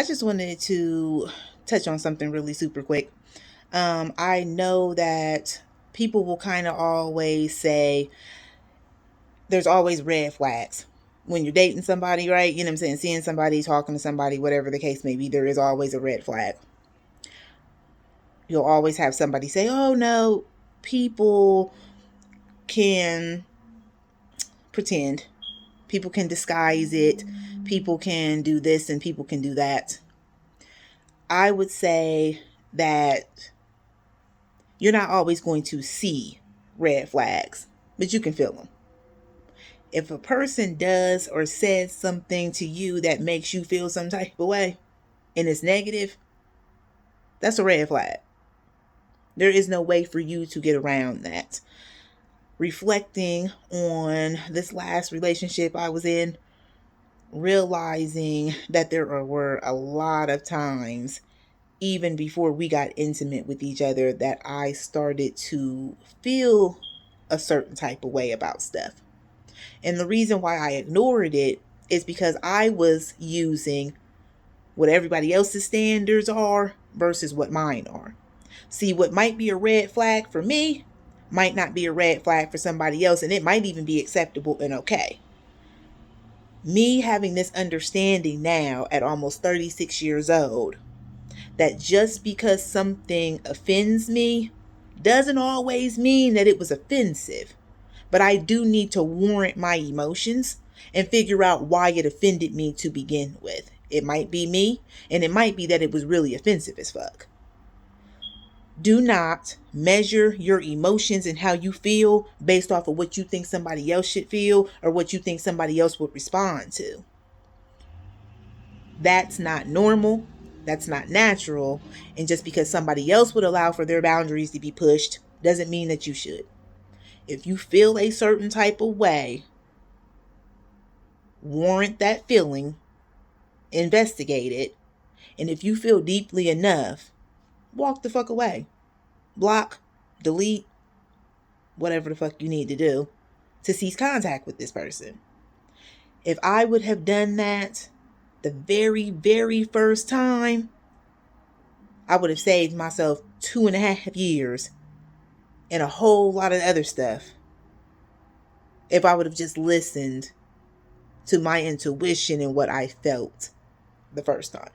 I just wanted to touch on something really super quick. I know that people will kind of always say there's always red flags when you're dating somebody, right? You know what I'm saying? Seeing somebody, talking to somebody, whatever the case may be, there is always a red flag. You'll always have somebody say, oh no, people can pretend, people can disguise it, people can do this, and people can do that. I would say that you're not always going to see red flags, but you can feel them. If a person does or says something to you that makes you feel some type of way and it's negative, that's a red flag. There is no way for you to get around that. Reflecting on this last relationship I was in, realizing that there were a lot of times, even before we got intimate with each other, that I started to feel a certain type of way about stuff. And the reason why I ignored it is because I was using what everybody else's standards are versus what mine are. See, what might be a red flag for me might not be a red flag for somebody else, and it might even be acceptable and okay. Me having this understanding now at almost 36 years old, that just because something offends me doesn't always mean that it was offensive. But I do need to warrant my emotions and figure out why it offended me to begin with. It might be me, and it might be that it was really offensive as fuck. Do not measure your emotions and how you feel based off of what you think somebody else should feel or what you think somebody else would respond to. That's not normal. That's not natural. And just because somebody else would allow for their boundaries to be pushed doesn't mean that you should. If you feel a certain type of way, warrant that feeling, investigate it, and if you feel deeply enough, walk the fuck away. Block, delete, whatever the fuck you need to do to cease contact with this person. If I would have done that the very, very first time, I would have saved myself 2.5 years and a whole lot of other stuff if I would have just listened to my intuition and what I felt the first time.